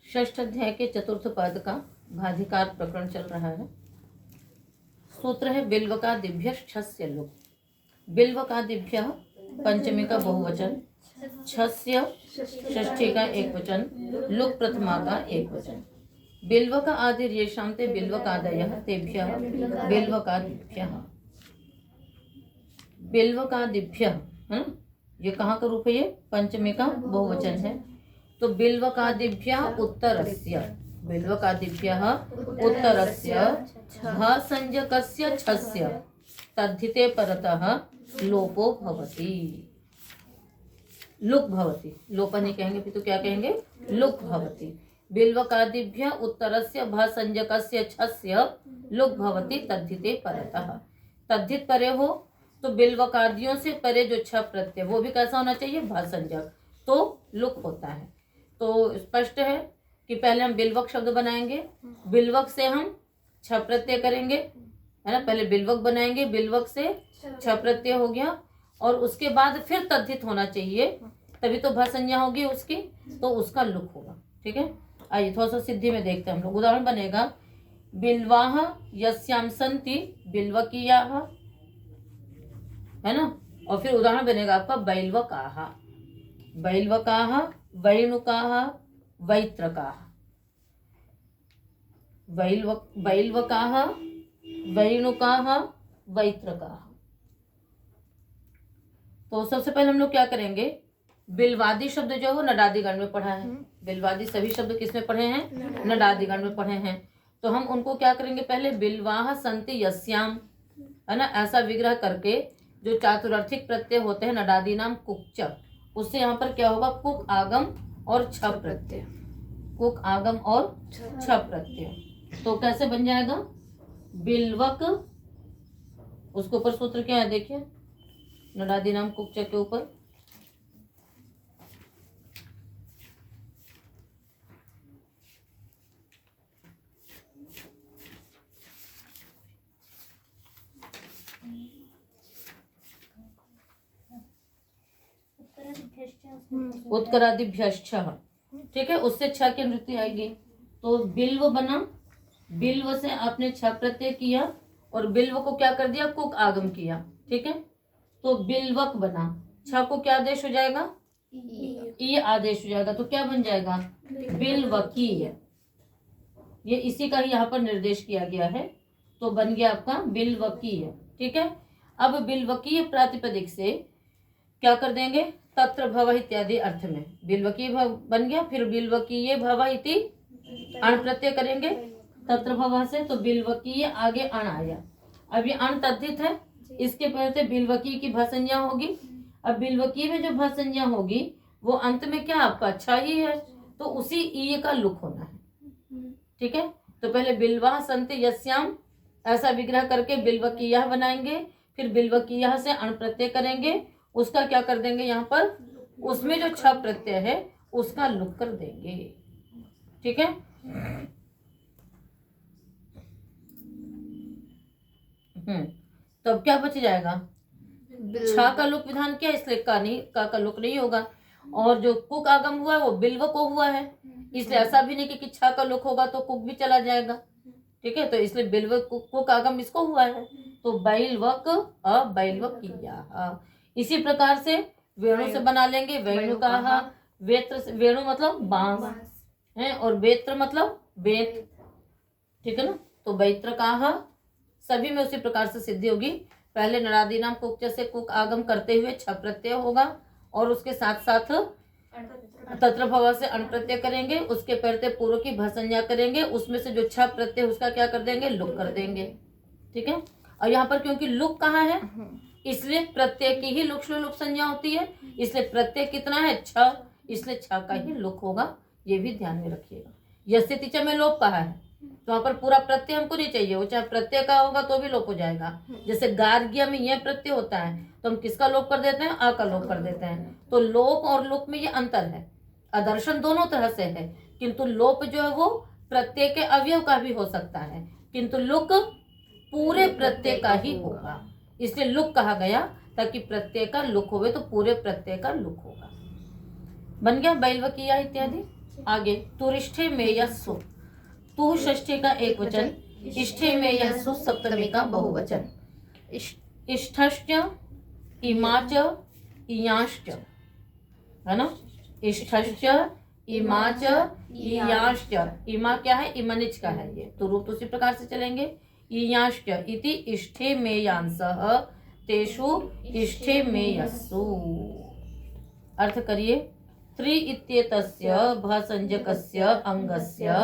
षष्ठ अध्याय के चतुर्थ पद का भाधिकार प्रकरण चल रहा है। सूत्र है बिल्वकादिभ्यश्छस्य लुक। बिल्वकादिभ्य पंचमी का बहुवचन, छस्य षष्ठी का एक वचन, लुक प्रथमा का एक वचन। बिल्वक आदि येषां ते बिल्वकादयः तेभ्यः बिल्वकादिभ्यः। बिल्वकादिभ्यः है ना, ये कहाँ का रूप है? ये पंचमी का बहुवचन है। तो बिल्वकादिभ्यः उत्तरस्य, बिल्वकादिभ्यः उत्तरस्य भ संज्ञकस्य छस्य तद्धिते परतः लोपो भवति, लुक भवति। लोप नहीं कहेंगे फिर तो क्या कहेंगे? लुक भवति। बिल्वकादिभ्यः उत्तरस्य भ संज्ञकस्य छस्य लुक भवति तद्धिते परतः। तद्धित परे हो तो बिल्वकादियों से परे जो छ प्रत्यय वो भी कैसा होना चाहिए? भ संज्ञक, तो लुक होता है। तो स्पष्ट है कि पहले हम बिल्वक शब्द बनाएंगे, बिल्वक से हम छ प्रत्यय करेंगे, है ना। पहले बिल्वक बनाएंगे, बिल्वक से छ प्रत्यय हो गया और उसके बाद फिर तद्धित होना चाहिए, तभी तो भ संज्ञा होगी उसकी, तो उसका लुक होगा। ठीक है, आइए थोड़ा सा सिद्धि में देखते हैं हम लोग। उदाहरण बनेगा बिल्वाह यस्याम संति बिल्वकीयाः, है ना। और फिर उदाहरण बनेगा आपका बैल्वकाः, बैल्वकाः वैणुकाः वैत्रकाः, बैल्वकाः वैणुकाः वैत्रकाः। तो सबसे पहले हम लोग क्या करेंगे? बिल्वादी शब्द जो है नडादिगण में पढ़ा है। बिल्वादी सभी शब्द किसमें पढ़े हैं? नडादिगण में पढ़े हैं। तो हम उनको क्या करेंगे? पहले बिल्वाह संति यस्याम, है ना, ऐसा विग्रह करके जो चातुरार्थिक प्रत्यय होते हैं नडादि नाम कुक्च, उससे यहाँ पर क्या होगा? कुक आगम और छ प्रत्यय, कुक आगम और छ प्रत्यय। तो कैसे बन जाएगा? बिल्वक, उसके ऊपर सूत्र क्या है देखिए, नडादि नाम कुक्च के ऊपर उत्तरादिभ्यश्च, ठीक है, उससे छ की निवृत्ति आएगी। तो बिल्व बना, बिल्व से आपने छ प्रत्यय किया और बिल्व को क्या कर दिया? कुक आगम किया। ठीक है, तो बिल्वक बना, छ को क्या आदेश हो जाएगा? ई आदेश हो जाएगा। तो क्या बन जाएगा? बिल्वकीय। ये इसी का ही यहाँ पर निर्देश किया गया है, तो बन गया आपका बिल्वकीय। ठीक है, अब बिल्वकीय प्रातिपदिक से क्या कर देंगे? तत्र भव इत्यादि अर्थ में बिल्वकीय बन गया, फिर बिल्वकीय भव इति अण प्रत्यय करेंगे तत्र भव से, तो बिल्वकीय आगे अण आया। अब ये अण तद्धित है, इसके पहले बिल्वकीय की भसंज्ञा होगी। अब बिल्वकीय में जो भसंज्ञा होगी वो अंत में क्या आपका अच्छा ही है, तो उसी ई का लुक होना है। ठीक है, तो पहले बिल्वाह संति यस्याम ऐसा विग्रह करके बिल्वकीय बनाएंगे, फिर बिल्वकीय से अण प्रत्यय करेंगे, उसका क्या कर देंगे? यहाँ पर उसमें जो छ प्रत्यय है उसका लुक कर देंगे। ठीक है, तो अब क्या बच जाएगा? छ का लुक विधान किया, इसलिए का लुक नहीं होगा। और जो कुक आगम हुआ है वो बिल्व को हुआ है, इसलिए ऐसा भी नहीं कि छ का लुक होगा तो कुक भी चला जाएगा। ठीक है, तो इसलिए बिल्व कुक आगम इसको हुआ है, तो बैल्वक बैल्वकीयाः। इसी प्रकार से वेणु से बना लेंगे, वेणुकाः। वेत्र, वेणु मतलब बांस है और वेत्र मतलब बेत। ठीक है ना, तो वैत्रकाः। सभी में उसी प्रकार से सिद्धि होगी। पहले नरादि नाम कुक्च से कुक आगम करते हुए छ प्रत्यय होगा और उसके साथ साथ तत्र भव से अण प्रत्यय करेंगे, उसके पहले पूर्व की भसंज्ञा करेंगे, उसमें से जो छ प्रत्यय उसका क्या कर देंगे? लुक कर देंगे। ठीक है, और यहाँ पर क्योंकि लुक कहाँ है, इसलिए प्रत्यय की ही लुक संज्ञा होती है, इसलिए प्रत्यय कितना है? छ, इसलिए छ का ही लुक होगा। ये भी ध्यान में रखिएगा। यस्य तिच में लोप कहा है, तो वहां पर पूरा प्रत्यय हमको नहीं चाहिए, वो चाहे प्रत्यय का होगा तो भी लोप हो जाएगा। जैसे गार्ग्य में यह प्रत्यय होता है तो हम किसका लोप कर देते हैं? आ का लोप कर देते हैं। तो लोप और लुक में ये अंतर है। आदर्शन दोनों तरह से है, किंतु लोप जो है वो प्रत्यय के अवयव का भी हो सकता है, किंतु लुक पूरे प्रत्यय का ही होगा, इसलिए लुक कहा गया, ताकि प्रत्यय का लुक होवे तो पूरे प्रत्यय का लुक होगा। बन गया बैल्वकीय इत्यादि। आगे तुरिष्ठे में यस्सु, तु षष्ठी का एक वचन, इष्ठे में यस्सु सप्तमी का बहुवचन। इष्ठश्च, इमाच, इयांश्च, है ना। इष्ठश्च, इमाच, इयांश्च। इमा क्या है? इमनिच का है ये, तो रूप उसी प्रकार से चलेंगे। इयांश्च इति इष्ठे में यांसः तेषु इष्ठे में यस्सु। अर्थ करिए। त्रि इत्येतस्य भसंज्ञकस्य अंगस्य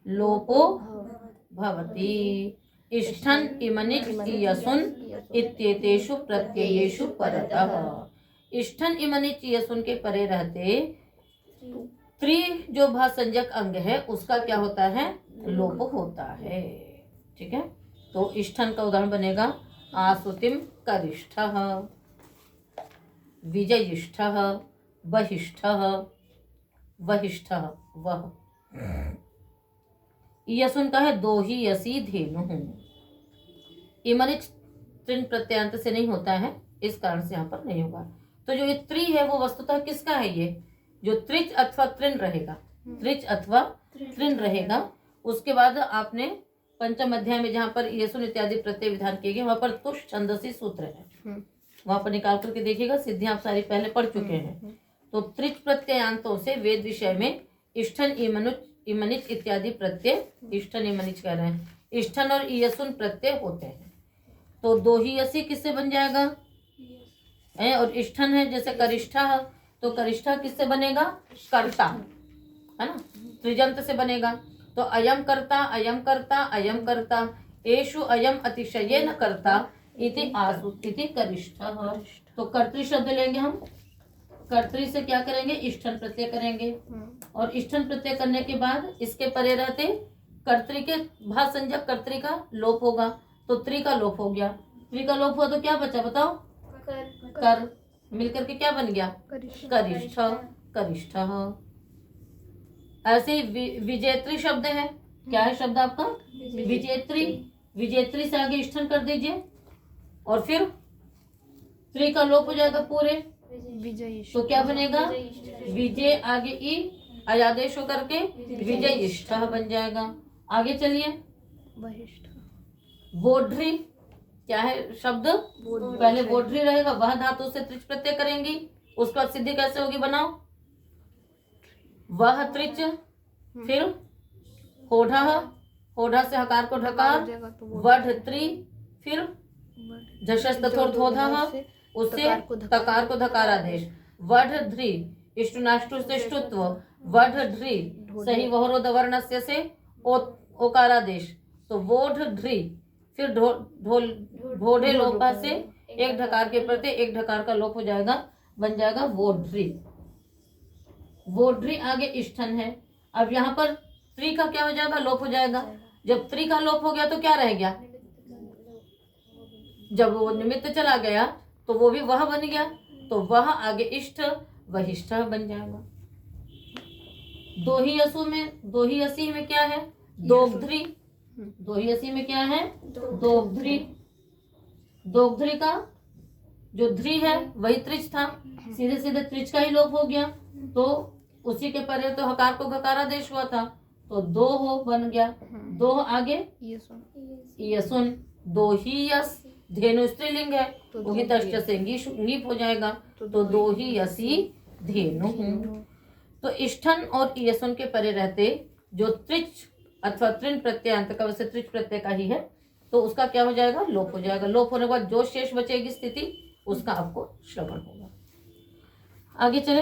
लोपो भवति। इष्ठन् इमनिच् इयसुन् इत्येतेषु प्रत्ययेषु परतः। इष्ठन् इमनिच् इयसुन् के परे रहते त्रि जो भसंज्ञक अंग है उसका क्या होता है? लोप होता है। ठीक है, तो इष्ठन का उदाहरण बनेगा आसुतिम करिष्ठः, विजयिष्ठः, बहिष्ठः, वहिष्ठः वह। यसुन का है दो ही यसी धेनु। इमनिच त्रिन प्रत्यंत से नहीं होता है, इस कारण से यहाँ पर नहीं होगा। तो जो ये त्रि है वो वस्तुतः किसका है? ये जो त्रिच अथवा त्रिन रहेगा, त्रिच अथवा त्रिन रहेगा। उसके बाद आपने पंचम अध्याय में जहाँ पर यशुन इत्यादि प्रत्यय विधान किए गए वहां पर तुष छंदसी सूत्र है, वहां पर निकाल करके देखिएगा। सिद्धि आप सारी पहले पढ़ चुके हैं। तो त्रिच प्रत्ययांतों से वेद विषय में इष्ठन इमनिच इत्यादि प्रत्यय, इष्ठन इमनिच कह रहे हैं, इष्ठन और यशुन प्रत्यय होते हैं। तो दो ही यसी किससे बन जाएगा? और इष्ठन है जैसे करिष्ठा, तो करिष्ठा किससे बनेगा? कर्ता, है ना, त्रिजंत से बनेगा। तो अयम कर्ता, अयम कर्ता, अयम कर्ता, एषु अयम अतिशयेन कर्ता इति आसु इति करिष्ठः। तो कर्तृ शब्द लेंगे हम, कर्तृ से क्या करेंगे? इष्ठन प्रत्यय करेंगे। और इष्ठन प्रत्यय करने के बाद इसके परे रहते कर्तृ के भासंज्ञक कर्तृ का लोप होगा, तो त्रि का लोप हो गया। त्रि का लोप हुआ तो क्या बचा बताओ? कर मिलकर के क्या बन गया? करिष्ठ, करिष्ठ। ऐसे विजेत्री शब्द है, क्या है शब्द आपका? विजेत्री। विजेत्री से आगे इष्ठन कर दीजिए और फिर त्रि का लोप हो जाएगा पूरे, तो क्या बनेगा? विजय आगे ई अयादेश होकर के विजयिष्ठ बन जाएगा। आगे चलिए, बोध्री क्या है शब्द? पहले बोध्री रहेगा, वह धातु से त्रिच प्रत्यय करेंगी, उसके बाद सिद्धि कैसे होगी? बनाओ, वह त्रिच, फिर होढ़ा, होढ़ा से हकार को ढकार, वढ़ त्रि, फिर झषस तथोर्धोधा, उससे तकार को धकार आदेश, वढ़ ध्री, इष्टुनाष्टु से इष्टुत्व, वढ़ ध्री सही वहरोद वर्णस्य से ओकारादेश, तो वोढ़ ध्री, फिर ढोढ़े लोपा से एक ढकार के प्रति एक ढकार का लोप हो जाएगा, बन जाएगा वोढ़्री। वोढ़्री आगे इष्ठन है। अब यहाँ पर त्रि का क्या हो जाएगा? लोप हो जाएगा। जब त्रि का लोप हो गया तो क्या रह गया? जब वो निमित्त चला गया तो वो भी वह बन गया, तो वह आगे इष्ट वहिष्ठ बन जाएगा। दो ही यसी में क्या है? दोग्ध्री। दो ही यसी में क्या है? दोग्ध्री। दोग्ध्री का जो ध्री है वही त्रिच था, सीधे सीधे त्रिच का ही लोप हो गया, तो उसी के परे तो हकार को घकारादेश हुआ था, तो दो हो बन गया। दो आगे यसुन, दो ही यस, धेनु स्त्रीलिंग है, उहितश्च से ङीप हो जाएगा, तो दो ही यसी धेनु। तो इष्ठन और यसुन के परे रहते जो त्रिच अथवा त्रिन प्रत्ययांत का, वैसे त्रिच प्रत्यय का ही है, तो उसका क्या हो जाएगा? लोप हो जाएगा। लोप होने के बाद जो शेष बचेगी स्थिति उसका आपको श्रवण होगा। आगे चले,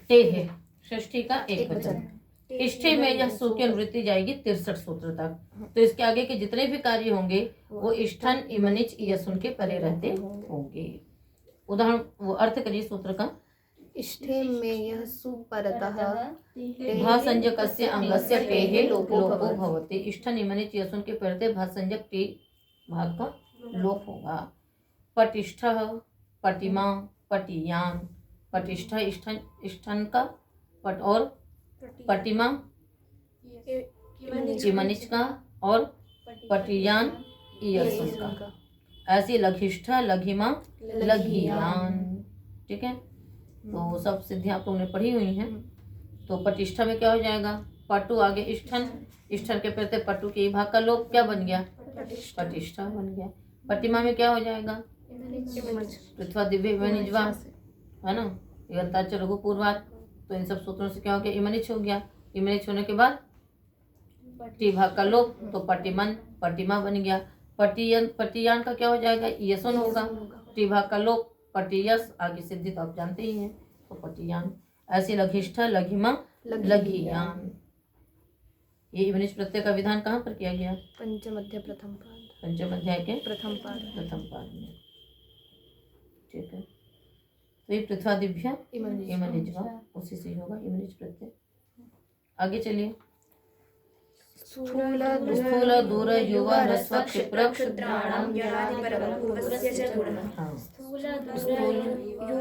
टे है षष्ठी का एक वचन। इष्ठे में यह सु की अनुवृत्ति जाएगी 63 सूत्र तक। तो इसके आगे के जितने भी कार्य होंगे वो इष्ठन इमनिच यसुन के परे रहते होंगे। उदाहरण वो अर्थ करिए सूत्र का। इष्ठे में यह सुपरतः भासंज्ञकस्य अंगस्य टेहे लोपो भवति। इष्ठन इमनिच यसुन के परे भासंज्ञक टे भाग का लोप होगा। पटिष्ठः, पटिमा, पटियान, पटिष्ठ इष्ठन, इष्ठन का पट और पटिमा इमनिच का और पटियान यसुन का। ऐसी लघिष्ठ, लघिमा, लघियान। ठीक है, तो सब सिद्धियां आप लोगों ने पढ़ी हुई हैं। तो पटिष्ठा में क्या हो जाएगा, पटु आगे इष्ठन, इष्ठन के प्रत्यय पटु के भाग का लोप क्या बन गया, पटिष्ठा बन गया। पटिमा में क्या हो जाएगा, पृथ्वा दिव्य इमनिज्वा, है ना, यंताच लघु पूर्वात। तो इन सब सूत्रों से क्या हो गया, इमनिच हो गया। इमनिच होने के बाद टी भाग का लोप, तो पटिमन पटिमा बन गया। पटियन पटियान का क्या हो जाएगा, यसन होगा। टी भाग का लोप पटियस, आगे सिद्धि तो आप जानते ही हैं, तो पटियान। ऐसे लघिष्ठ लघिमा लघियान। ये इमनिच प्रत्यय का विधान कहाँ पर किया गया, पंचम अध्याय प्रथम पाद, पंचम अध्याय के प्रथम पाद, प्रथम पाद में। ठीक है, तो ये पृथ्वा दिव्य इमनिज्वा, उसी से होगा इमनिच प्रत्यय। आगे चलिए। स्थूल दूर युवा ह्रस्व क्षिप्र क्षुद्राणां यणादिपरं पूर्वस्य च गुणः। हाँ, स्थूल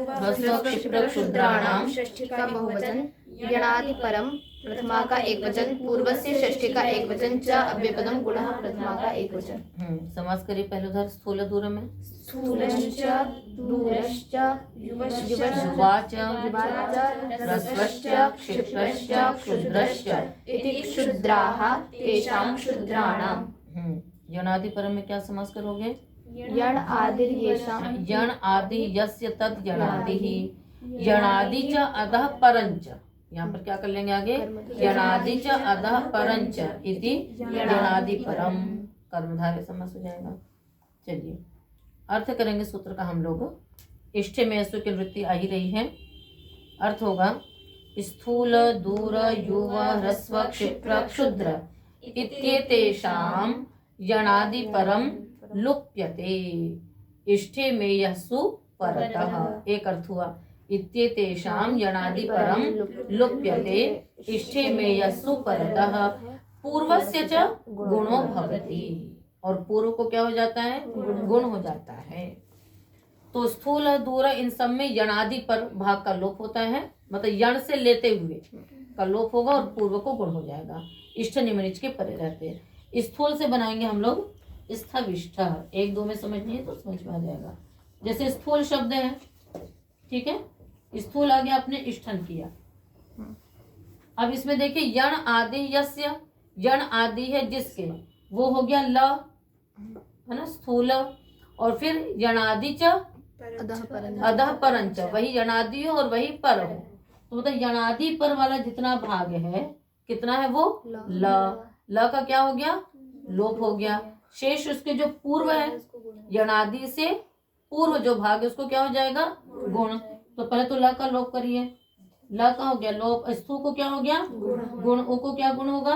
ह्रस्व क्षिप्र क्षुद्राणां षष्ठी का बहुवचन, यणादि परम प्रथमा का एक वचन, पूर्व से षष्ठी का एक वचन, च अव्यपदम गुणः प्रथमा का एक वचन। समास करिए पहले उधर स्थूल दूर में। स्थूलश्च दूरश्च युवश्च युवाच युवाच ह्रस्वश्च क्षिप्रश्च क्षुद्रश्च इति क्षुद्राः तेषां क्षुद्राणां। यणादि परम में क्या समास करोगे, यण आदिर्येषां यण आदि यस्य तद यणादिः, यणादि च अधः परञ्च। यहाँ पर क्या कर लेंगे आगे, यणादि च अधः परञ्च इति यणादि परम, कर्मधारय समास हो जाएगा। चलिए अर्थ करेंगे सूत्र का हम लोग। इष्ठे में असु की वृत्ति आ ही रही है। अर्थ होगा स्थूल दूर युव ह्रस्व क्षिप्र क्षुद्र इत्येतेषां यणादि परम लुप्यते। इष्ठे में यह सु परतः, एक अर्थ हुआ इत्येतेषां यणादि परम लुप्यते। इष्ठे में यह सु परतः पूर्वस्य च गुणो भवति, और पूर्व को क्या हो जाता है, गुण हो जाता है। तो स्थूल दूर इन सब में यणादि पर भाग का लोप होता है, मतलब यण से लेते हुए का लोप होगा और पूर्व को गुण हो जाएगा। इष्ट निमनिच के परे रहते हैं। स्थूल से बनाएंगे हम लोग स्थविष्ठ, एक दो में समझिए तो समझ में आ जाएगा। जैसे स्थूल शब्द है, ठीक है, स्थूल आगे आपने इष्ठन किया। अब इसमें देखिए यण आदि यस्य, यण आदि है जिसके, वो हो गया ल, है ना, स्थूल। और फिर यणादि च अधः परंच, वही यणादि हो और वही पर हो। तो मतलब यणादि पर वाला जितना भाग है कितना है, वो ल का क्या हो गया, लोप हो गया। शेष उसके जो पूर्व है, यणादि से पूर्व जो भाग है उसको क्या हो जाएगा, गुण। तो पहले तो ल का लोप करिए, ल का हो गया लोप, स्थू को क्या हो गया, गुण। उ को क्या गुण होगा,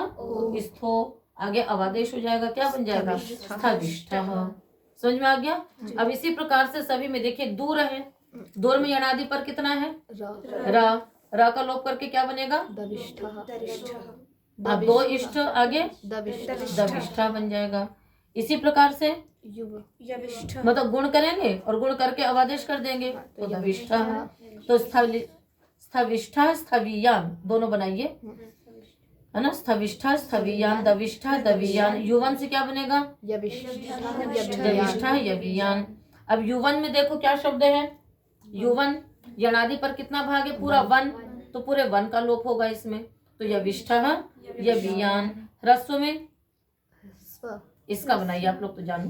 स्थो। आगे अवादेश हो जाएगा, क्या बन जाएगा, स्थविष्ठः। समझ में आ गया। अब इसी प्रकार से सभी में देखिए दूर है, दूर में यणादि पर कितना है, र का लोप करके क्या बनेगा, अब दो इष्ट आगे दविष्ठा बन जाएगा। इसी प्रकार से मतलब गुण करेंगे और गुण करके अवादेश कर देंगे तो दविष्ठा। तो स्थविष्ठा स्थवीयान दोनों बनाइए, है ना, स्थविष्ठा स्थवीयान दविष्ठा दवीयान। युवन से क्या बनेगा, यविष्ठा यवीयान। अब युवन में देखो क्या शब्द है, युवन यणादि पर कितना भाग है, पूरा वन, तो पूरे वन का लोप होगा इसमें, तो यविष्ठा यवीयान। ह्रस्व में इसका बनाइए आप लोग तो जानो,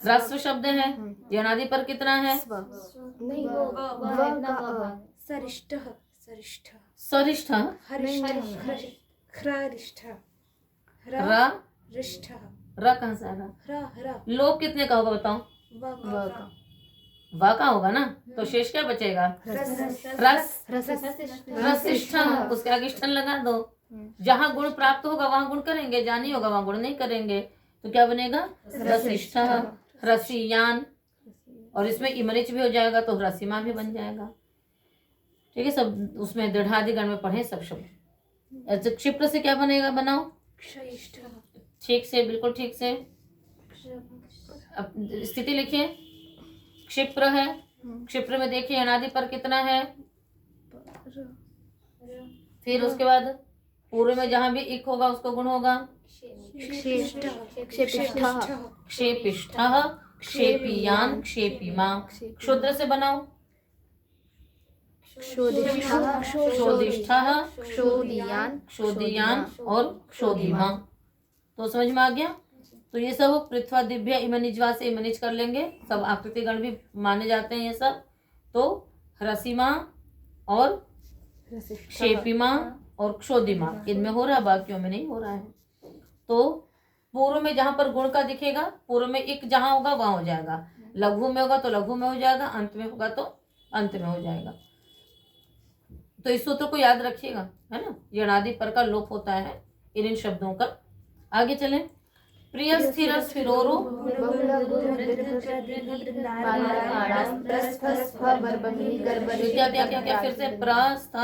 ह्रस्व शब्द है, यणादि पर कितना है, सरिष्ठ र कहाँ से आएगा, लोप कितने का होगा बताओ, वा का होगा ना, तो शेष क्या बचेगा, रसिष्ठ। उसके आगे इष्ठन लगा दो। जहाँ गुण प्राप्त होगा वहां गुण करेंगे, जहाँ नहीं होगा वहां गुण नहीं करेंगे, तो क्या बनेगा, रसिष्ठ रसियान। और इसमें इमरिच भी हो जाएगा तो रसीमा भी बन जाएगा। ठीक है, सब उसमें दृढ़ादि गण में पढ़े सब शब्द। क्षिप्र से क्या बनेगा, बनाओ ठीक से, बिल्कुल ठीक से। अब स्थिति लिखिए, क्षिप्र है, क्षिप्र में देखिए अनादि पर कितना है, फिर उसके बाद पूर्व में जहां भी इक होगा उसको गुण होगा, क्षेपिष्ठः क्षेपीयान क्षेपीमा। क्षुद्र से बनाओ, क्षोधिष्ठः क्षोधिष्ठः, क्षोधियान क्षोधियान और क्षोधिमा। तो समझ में आ गया। तो ये सब पृथ्वा दिव्य इमनिजवा से इमनिज कर लेंगे। सब आकृति गण भी माने जाते हैं ये सब। तो ह्रसिमा और क्षेपिमा और क्षोधिमा इनमें हो रहा है, बाकियों में नहीं हो रहा है। तो पूर्व में जहां पर गुण का दिखेगा, पूर्व में एक जहां होगा वहां हो जाएगा, लघु में होगा तो लघु में हो जाएगा, अंत में होगा तो अंत में हो जाएगा। तो इस सूत्र को याद रखिएगा, है ना। यणादि पर का लोप होता है इन शब्दों का। आगे चलें। प्रिय स्थिर स्फिरोरु, क्या क्या क्या क्या, फिर से प्रस्थ,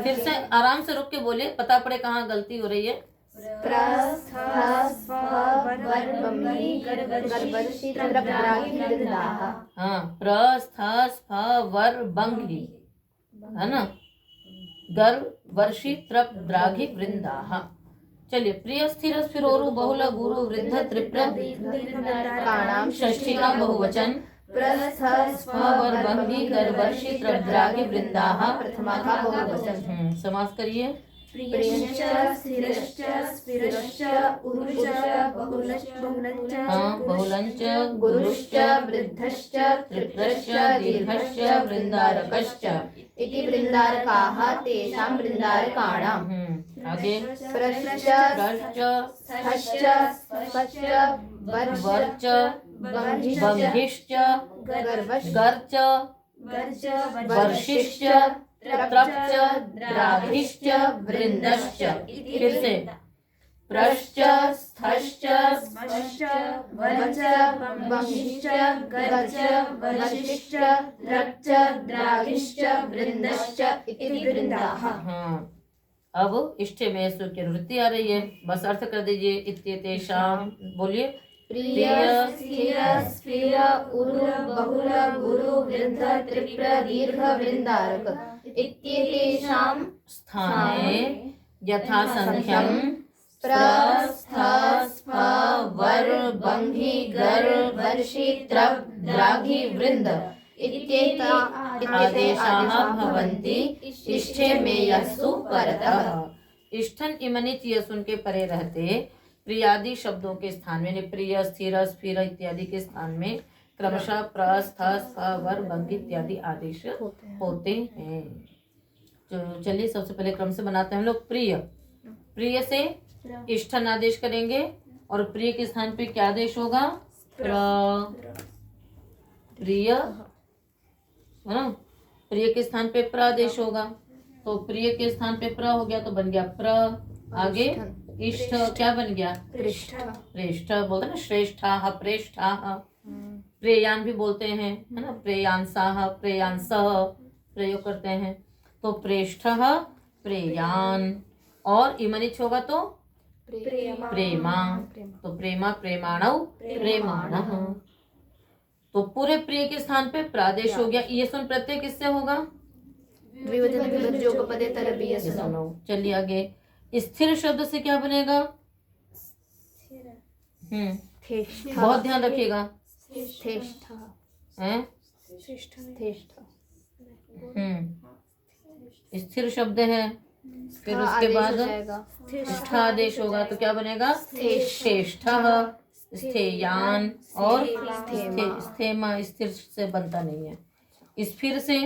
फिर से आराम से रुक के बोलिए, पता पड़े कहाँ गलती हो रही है। हाँ, प्रस्थ स्फ वर बंगी, है ना। गर्भ वर्षि त्रप द्राघि वृंदाः। चलिए। प्रिय स्थिर स्फिरोरु बहुल गुरु वृद्ध त्रिप्र षष्ठी का बहुवचन। प्रस्थ स्फ वर बंगी गर्भ वर्षि त्रप द्राघि वृंदाः प्रथमा का बहुवचन। समास करिए। प्रियश्च स्थिरश्च स्फिरश्च उरुश्च बहुलश्च हाँ, बहुलंच गुरुश्च वृद्धश्च त्रिप्रश्च दीर्घश्च वृंदारकश्च इति वृंदारकाः तेषां वृंदारकाणाम्। आगे। प्रश्च प्रश्च स्थश्च स्फश्च वर्च बंघिश्च बंघिश्च गर्वश्च गर्च गर्ज वर्षिश्च त्रप्च द्राघिश्च वृंदश्च। फिर से। प्रश्च स्थश्च स्मश्च वर्च बंघिश्च गर्ज वर्षिश्च त्रप्च द्राघिश्च वृंदश्च इति वृंदाः। हाँ, अब इष्टे में सु की वृत्ति आ रही है, बस अर्थ कर दीजिए। इत्येतेषां, बोलिए। प्रिय स्थिर स्फिर उरु बहुल गुरु वृद्ध त्रिप्र दीर्घ वृंदारक इत्येतेषां स्थाने यथा संख्यम प्रस्थ स्फ वर बंघि गर वर्षि त्रप द्राघि वृंद आदेशाः भवन्ति इष्ठे में यस्सु परतः। इष्ठन इमनिच यस्सुन के परे रहते प्रियादि शब्दों के स्थान में, प्रिय स्थिर स्फिर इत्यादि के स्थान में क्रमशः प्रस्थ स्फ वर बंघि इत्यादि आदेश होते हैं। तो चलिए सबसे पहले क्रम से बनाते हैं हम लोग। प्रिय, प्रिय से इष्ठन आदेश करेंगे और प्रिय के स्थान पे क्या आदेश होगा? प्रिय, है ना। प्रिय के स्थान पे प्र आदेश होगा, तो प्रिय के स्थान पे प्र हो गया तो बन गया प्र। आगे इष्ट क्या बन गया? प्रेष्ठ बोलते हैं ना, श्रेष्ठा प्रेष्ठा। प्रेयान भी बोलते हैं, है ना, प्रेयांसा प्रेयांसः प्रयोग करते हैं। तो प्रेष्ठ प्रेयान, और इमनिच होगा तो प्रेमा, तो प्रेमा प्रेमाणौ प्रेमाणः। तो पूरे प्रिय के स्थान पे प्रादेश हो गया। ये सुन प्रत्यय किससे होगा? द्विवचन विभक्ति जोगपदे तरबीय सुनो। चलिए आगे। स्थिर शब्द से क्या बनेगा? बहुत ध्यान रखिएगा। हैं? स्थिर शब्द है, फिर उसके बाद स्थ आदेश होगा तो क्या बनेगा? श्रेष्ठः, स्थेयान और स्थेमा। स्थिर से बनता नहीं है। स्फिर से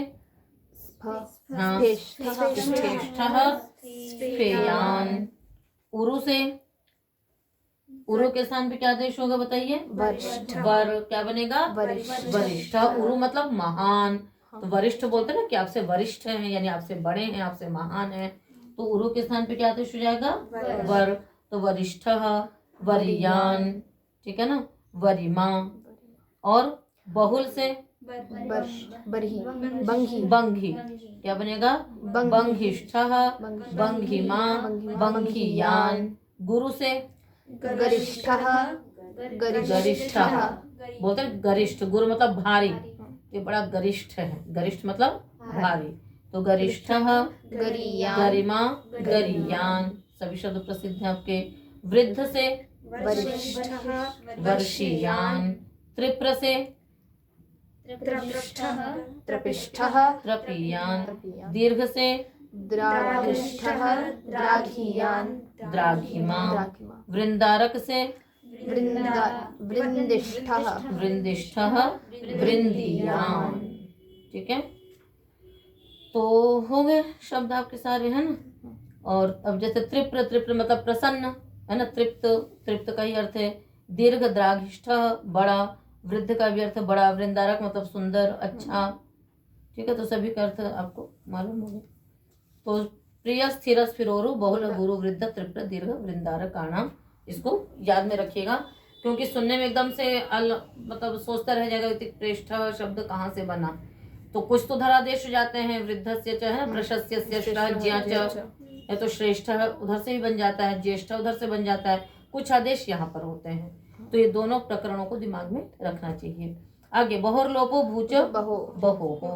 हाँ, श्रेष्ठः स्थेयान। उरु से, उरु के स्थान पे क्या आदेश होगा बताइए? वर, क्या बनेगा? वरिष्ठ। उरु मतलब महान, तो वरिष्ठ बोलते हैं ना कि आपसे वरिष्ठ हैं, यानी आपसे बड़े हैं, आपसे महान हैं। तो उरु के स्थान पे क्या आदेश हो जाएगा? वर, तो वरिष्ठ वरियान, ठीक है ना, वरिमा। और बहुल से बंघी, क्या बनेगा? बंघिष्ठ बंघिमा बंघियान। गुरु से गरिष्ठः गरिष्ठः बोलते हैं, गरिष्ठ। गुरु मतलब भारी, ये बड़ा गरिष्ठ है। गरिष्ठ मतलब भारी, तो गरिष्ठः गरिमा गरियान। सभी शब्द प्रसिद्ध हैं आपके। वृद्ध से वर्षियान। त्रिप्र से त्रपृष्ठः त्रपिष्ठः त्रपीयान। त्रपीयान। दीर्घ से द्राघिष्ठः द्राघीयान द्राघिमा। द्राघिमा। वृंदारक से वृंदिष्ठः वृंदिष्ठः वृंदियान। ठीक है, तो हो गए शब्द आपके सारे, है ना। और अब जैसे त्रिप्र, त्रिप्र मतलब प्रसन्न, है ना। तृप्त, तृप्त का ही अर्थ है। दीर्घ, द्राघिष्ठ बड़ा, वृद्ध का भी अर्थ बड़ा, वृंदारक मतलब सुंदर, अच्छा। ठीक है, तो सभी का अर्थ आपको मालूम हो गया। तो प्रिय, स्थिर, स्फिरोरु, बहुल, गुरु, वृद्ध, त्रिप्र, दीर्घ, वृंदारक आणाम, इसको याद में रखिएगा, क्योंकि सुनने में एकदम से मतलब सोचता रह जाएगा प्रेष्ठ शब्द कहाँ से बना। तो कुछ तो धरादेश हो जाते हैं, वृद्धस्य च है, प्रशस्यस्य ज्ञा च, या तो श्रेष्ठ उधर से भी बन जाता है, ज्येष्ठ उधर से बन जाता है, कुछ आदेश यहाँ पर होते हैं। तो ये दोनों प्रकरणों को दिमाग में रखना चाहिए। आगे बहुर लोपो भूच बहो बहो हो।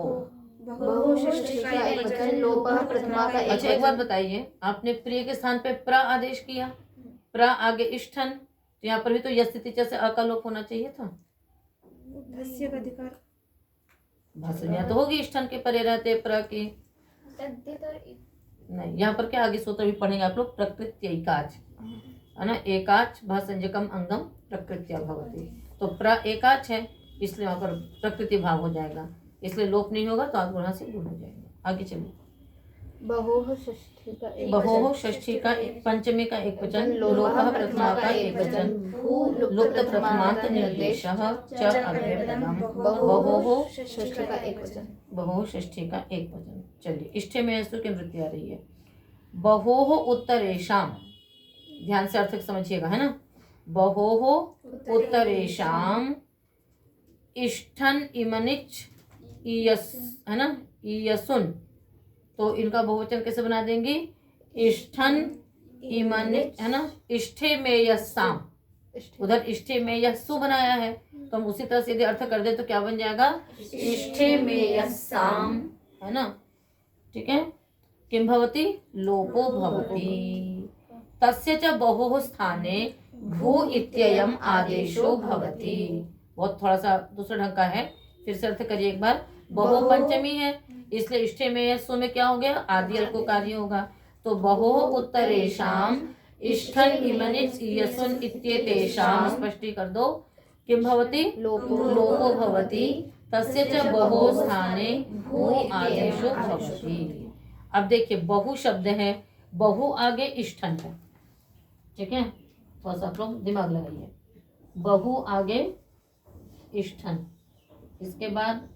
बहु षष्ठी का एकवचन, लोपः प्रथमा का अच्छा, एक बात एकवचन। बताइए, आपने प्रिय के स्थान पे प्र आदेश किया, प्र आगे इष्ठन, तो यहाँ पर भी तो यश स्थिति से अ का लोप होना चाहिए था। धस्य का अधिकार। भाषा तो होगी इष्ठन के परे रहते प्र की, नहीं यहाँ पर क्या आगे सूत्र भी पढ़ेंगे आप लोग। प्रकृत्य एकाच, है ना, एकाच भाषंजकम अंगम प्रकृत्या भवति, तो प्र एकाच है, इसलिए वहां पर प्रकृति भाव हो जाएगा, इसलिए लोप नहीं होगा, तो आप वहां से दूर हो जाएगा। आगे चलिए। बहोः षष्ठी का एकवचन। बहोः षष्ठी का पंचमी का एक वचन, लोपः प्रथमा का एक वचन, लुप्त प्रथमांत निर्देशः च अव्ययपदम्। बहोः षष्ठी का एकवचन। बहोः षष्ठी का एक वचन। चलिए, इष्ठे में ऐसु की वृत्ति आ रही है। बहोः उत्तरेषाम, ध्यान से अर्थ समझिएगा, है ना। बहोः उत्तरेषाम इष्ठन इमनिच ईयस, है ना, ईयसुन, तो इनका बहुवचन कैसे बना देंगे? इष्ठन इमनिच, है ना, इष्ठे में यस्साम, उधर इष्ठे में यस्सु बनाया है, तो हम उसी तरह से यदि अर्थ कर दे तो क्या बन जाएगा? इष्ठे में यस्साम, है ना। ठीक है, किम भवति? लोपो भवति। तस्य च बहुः स्थाने भू इत्ययम् आदेशो भवति। बहुत थोड़ा सा दूसरा ढंग का है, फिर से अर्थ करिए एक बार। बहु पंचमी है, इसलिए इष्ठे में यस्सु में क्या हो गया? आदि अल्प कार्य होगा, तो बहुः उत्तरेषाम इष्ठन इमनिच ईयसुन इत्येतेषाम, स्पष्टी कर दो। किम भवति? लोपो भवति। तस्य च बहु स्थाने भू आदेशो भवति। अब देखिए, बहु शब्द है, बहु आगे इष्ठन है, ठीक है, थोड़ा सा आप लोग दिमाग लगाइए। बहु आगे इष्ठन, इसके बाद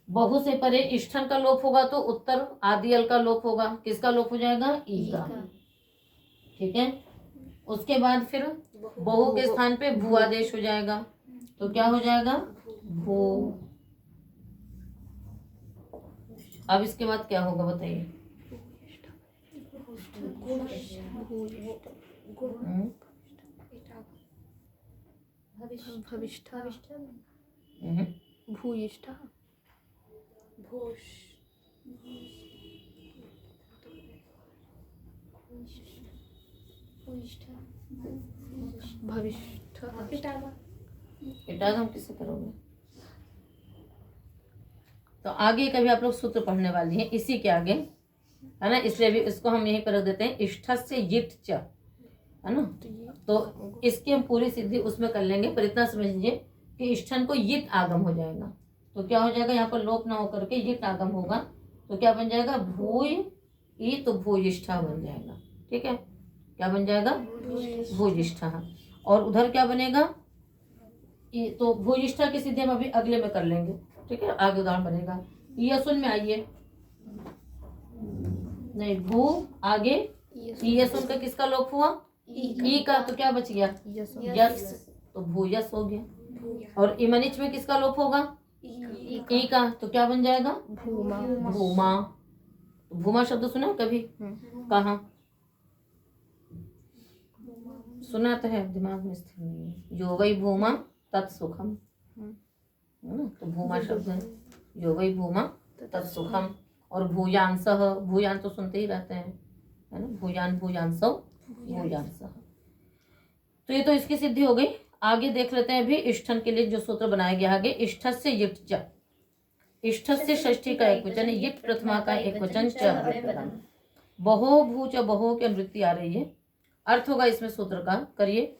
बहु से परे इष्ठन का लोप होगा तो उत्तर आदियल का लोप होगा। किसका लोप हो जाएगा? ई का। ठीक है, उसके बाद फिर बहु के स्थान पे भू आदेश हो जाएगा, तो क्या हो जाएगा? भू। अब इसके बाद क्या होगा बताइए? भविष्ठः हम्म। भूयिष्ठः भविष्ठः। इटागम किसे करोगे? तो आगे कभी आप लोग सूत्र पढ़ने वाली हैं इसी के आगे, है ना, इसलिए अभी इसको हम यहीं पर रख देते हैं। इष्ठस्य यिट च, है ना, तो इसकी हम पूरी सिद्धि उसमें कर लेंगे, पर इतना समझ लीजिए कि इष्ठन को यिट आगम हो जाएगा, तो क्या हो जाएगा? यहाँ पर लोप ना होकर के यिट आगम होगा, तो क्या बन जाएगा? भूय ई, तो भूयिष्ठा बन जाएगा। ठीक है, क्या बन जाएगा? भूयिष्ठा। और उधर क्या बनेगा? तो भूयिष्ठा की सिद्धि हम अभी अगले में कर लेंगे। ठीक है, आगे उदाहरण बनेगा। यशुन में आइए, नहीं, भू आगे यशुन का किसका लोप हुआ? ई का, तो क्या बच गया? यस, तो भूयस हो गया। और इमनिच में किसका लोप होगा? ई का, तो क्या बन जाएगा? भूमा। भूमा। भूमा शब्द सुना है कभी? कहाँ सुना तो है, दिमाग में स्थिर नहीं है। यो वै भूमा तत्सुखम, है ना, तो भूमा शब्द है, यो वै भूमा तत्सुखम। और भूयांसः, भूयान तो सुनते ही रहते हैं, है ना, भूयान भूयांसौ भूयांसः। तो ये तो इसकी सिद्धि हो गई। आगे देख लेते हैं अभी इष्ठन के लिए जो सूत्र बनाया गया आगे। इष्ठस्य यिट च, इष्ठस्य षष्ठी का एक वचन, यिट प्रथमा का एक वचन, च अव्ययपदम। बहो भू च बहो की अनुवृत्ति आ रही है। अर्थ होगा इसमें सूत्र का, करिए।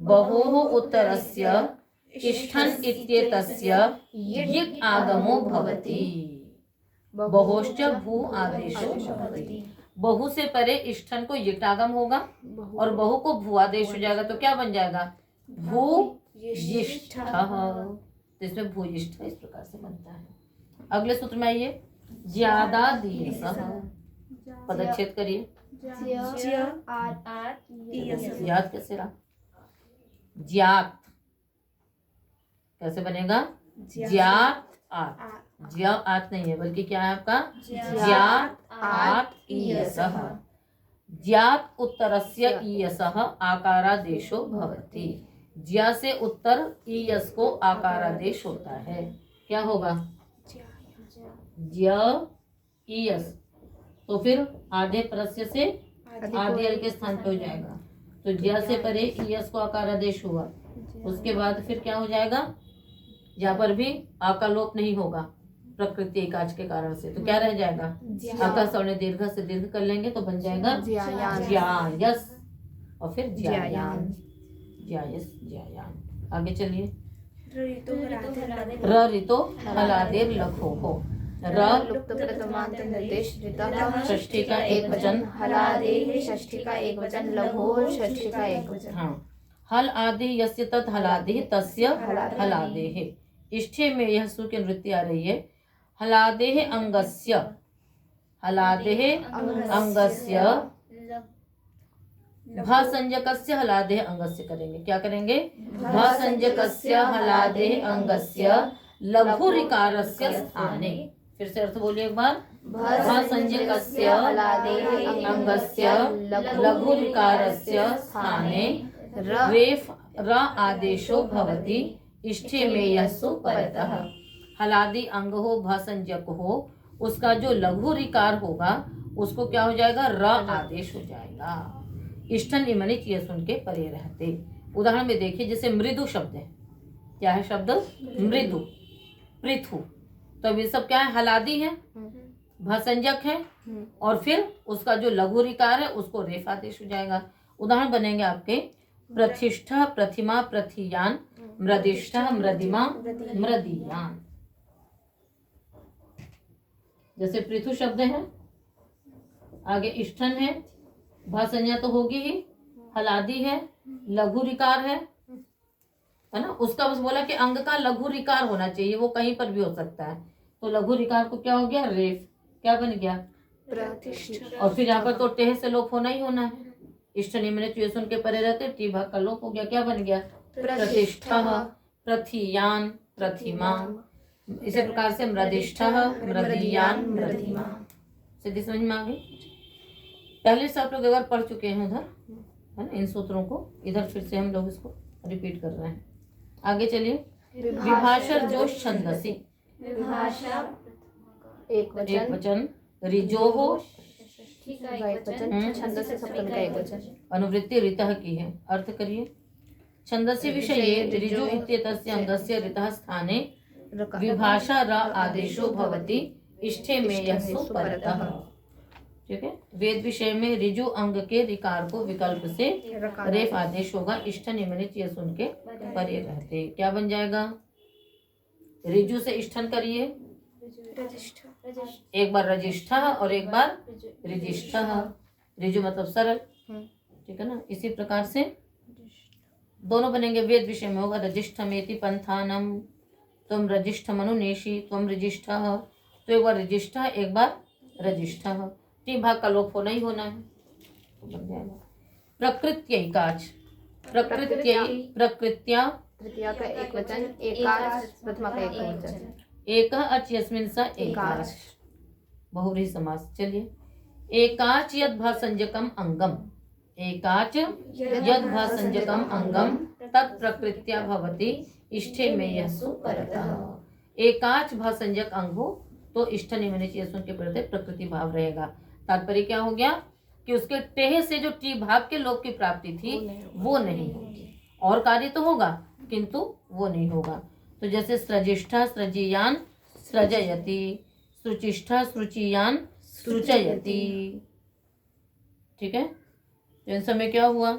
बहोः उत्तरस्य इष्ठन इत्येतस्य यिट आगमो भवति, बहोश्च भू आदेशो भवति। बहु से परे इष्ठन को यिट आगम होगा और बहु को भू आदेश हो जाएगा, तो क्या बन जाएगा? भू यिष्ठ। तो इसमें भू यिष्ठ इस प्रकार से बनता है। अगले सूत्र में आइए। ज्यादा दीर्घ, पदच्छेद करिए। ज्यात कैसे रहा? ज्यात कैसे बनेगा? ज्यात आत। ज्या आत नहीं है, बल्कि क्या है आपका? ज्यात आत ईयसः। ज्यात उत्तरस्य ईयसः आकारादेशो भवति। ज्या से उत्तर ईयस को आकारादेश होता है। क्या होगा? ज्या ईयस, तो फिर आधे प्रस्य से आधे अल के स्थान पे हो जाएगा। तो ज्या से परे ईयस को आकारादेश हुआ, उसके बाद फिर क्या हो जाएगा? यहाँ पर भी आका लोप नहीं होगा प्रकृति एकाच के कारण से, तो क्या रह जाएगा? आका सवर्ण दीर्घ से दीर्घ कर लेंगे तो बन जाएगा ज्यायस, और फिर ज्यायान, ज्यायस ज्यायान। आगे चलिए। र ऋतो हलादेर लखो हो। र लुप्त प्रथमांत निर्देश ऋतः षष्ठी का एक वचन, हलादेः षष्ठी का एक वचन, लघोः षष्ठी का एक वचन। हाँ। हल आदि यस्य तत् हलादेः तस्य हलादेः। इष्ठे में यह सु की वृत्ति आ रही है। हलादेः अंगस्य, हलादेः अंगस्य, भा संज्ञकस्य हलादेः अंगस्य करेंगे। क्या करेंगे? भा संज्ञकस्य हलादेः अंगस्य लघु ऋकारस्य स्थाने। फिर से अर्थ बोलिए एक बार। भा संज्ञकस्य हलादेः अंगस्य लघु ऋकारस्य स्थाने रेफ र आदेशो भवति। इष्ठे में यस्सु परतः। हलादि अंग हो, भा संज्ञक हो, उसका जो लघु ऋकार होगा उसको क्या हो जाएगा? र आदेश हो जाएगा। इष्ठन इमनिच ये सुन के परे रहते। उदाहरण में देखिए, जैसे मृदु शब्द है। क्या है शब्द? मृदु, पृथु। तो अब ये सब क्या है? हलादि है, भसंजक है, और फिर उसका जो लघु ऋकार है उसको रेफ आदेश हो जाएगा। उदाहरण बनेंगे आपके प्रतिष्ठा, प्रतिमा, प्रतियान, मृदिष्ठा, मृदिमा, मृदियान। जैसे पृथु शब्द है, आगे इष्ठन है, भासंज्ञा तो होगी ही, हलादि है, लघु ऋकार है ना। उसका बस बोला कि अंग का लघु ऋकार होना चाहिए, वो कहीं पर भी हो सकता है। तो लघु ऋकार को क्या हो गया? रेफ। क्या बन गया? प्रतिष्ठा। और फिर यहाँ पर तो टेह से लोप होना ही होना है। इष्ट निम्न सुन के परे रहते, टी भाग का लोप हो गया। क्या बन गया? प्रतिष्ठा, प्रतियान, प्रतिमा। इसी प्रकार से मृदिष्ठा, मृदियान, मृदिमा। सीधी समझ में आ गई? पहले से आप लोग एक बार पढ़ चुके हैं उधर, है ना, इन सूत्रों को। इधर फिर से हम लोग इसको रिपीट कर रहे हैं। आगे चलिए। विभाषर जोश छंदसी, एक एक वचन, रिजोहो छंद से सप्तम का एक वचन। अनुवृत्ति ऋतः की है। अर्थ करिए। छंदसी विषये ऋजु इत्येतस्य अंगस्य ऋतः स्थाने विभाषा र आदेशो भवति। इष्ठे में यस्सु परतः। ठीक है। वेद विषय में ऋजु अंग के ऋकार को विकल्प से रेफ आदेश होगा। इष्ठ निम्नित ये सुन के परे रहते। क्या बन जाएगा? ऋजु से इष्ठन करिए, एक बार रजिष्ठा और एक बार रिजिष्ठा। ऋजु मतलब सरल, ठीक है ना। इसी प्रकार से दोनों बनेंगे। वेद विषय में होगा रजिष्ठमेति पंथानम, तुम रजिष्ठ मनुनेशी, तुम रजिष्ठा। तो एक बार रजिष्ठा, एक बार रजिष्ठा। टी भाग का लोप होना ही होना है, तो बन जाएगा प्रकृत्यैकाच। प्रकृत्या तृतीया का एक वचन, एकाच प्रथमा का एक वचन। एक अच यस्मिन् स एकाच, बहुव्रीहि समास। चलिए। एकाच यद भासंजकम अंगम, एकाच यद भासंजकम अंगम तत् प्रकृत्या भवति। इष्ठे में यस्सु परतः। एकाच भासंजक अंग हो तो इष्ठ निम्नित ये सुन के प्रति प्रकृति भाव रहेगा। तात्पर्य क्या हो गया कि उसके टेह से जो टी भाग के लोप की प्राप्ति थी वो नहीं होगी। और कार्य तो होगा किंतु वो नहीं होगा। तो जैसे सृजिष्ठा सृजीयान सृजयति, सृचिष्ठा सृचियान सृजयति। ठीक है, तो इन सब में क्या हुआ?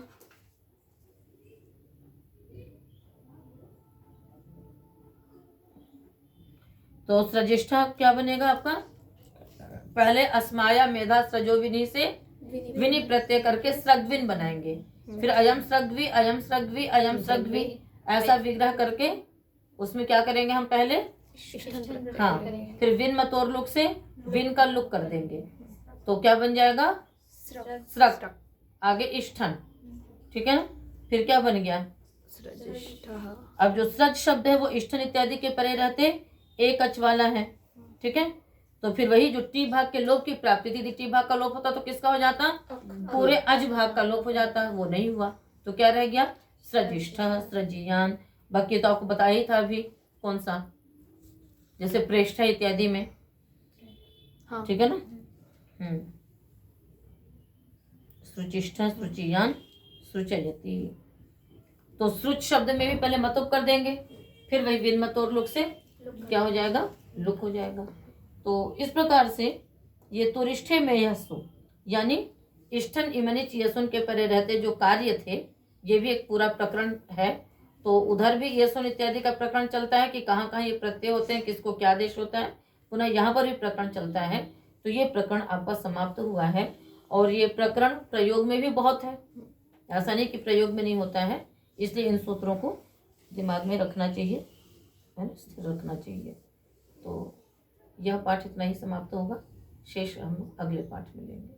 तो सृजिष्ठा क्या बनेगा आपका? पहले अस्माया मेधा सृजोविनी से विनि प्रत्यय करके सृग्विन बनाएंगे, फिर अयम सृग्वी अयम सृग्वी अयम सृग्वी ऐसा विग्रह करके उसमें क्या करेंगे हम? पहले हाँ, फिर विन मतोर लुक से विन का लुक कर देंगे, तो क्या बन जाएगा? स्रक। आगे इष्ठन, ठीक है ना? फिर क्या बन गया? अब जो सृज शब्द है वो इष्ठन इत्यादि के परे रहते एक अच वाला है, ठीक है? तो फिर वही जो टी भाग के लोप की प्राप्ति थी, टी भाग का लोप होता तो किसका हो जाता? पूरे अज भाग का लोप हो जाता, वो नहीं हुआ, तो क्या रह गया? सृजिष्ठ सृजियान। बाकी तो आपको बताया ही था अभी, कौन सा? जैसे प्रेष्ठा इत्यादि में, ठीक है ना? सृचिष्ठ सृचियान सृजयति। तो सृच शब्द में भी पहले मतुप कर देंगे, फिर वही विन मतोर लुक से क्या हो जाएगा? लुक हो जाएगा। तो इस प्रकार से ये तुरिष्ठे में यस्सु यानी इष्ठन इमनिच यशुन के परे रहते जो कार्य थे, ये भी एक पूरा प्रकरण है। तो उधर भी यशुन इत्यादि का प्रकरण चलता है कि कहाँ कहाँ ये प्रत्यय होते हैं, किसको क्या आदेश होता है, पुनः यहाँ पर भी प्रकरण चलता है। तो ये प्रकरण आपका समाप्त हुआ है, और ये प्रकरण प्रयोग में भी बहुत है, ऐसा नहीं कि प्रयोग में नहीं होता है। इसलिए इन सूत्रों को दिमाग में रखना चाहिए, है ना, स्थिर रखना चाहिए। तो यह पाठ इतना ही समाप्त होगा, शेष हम अगले पाठ में लेंगे।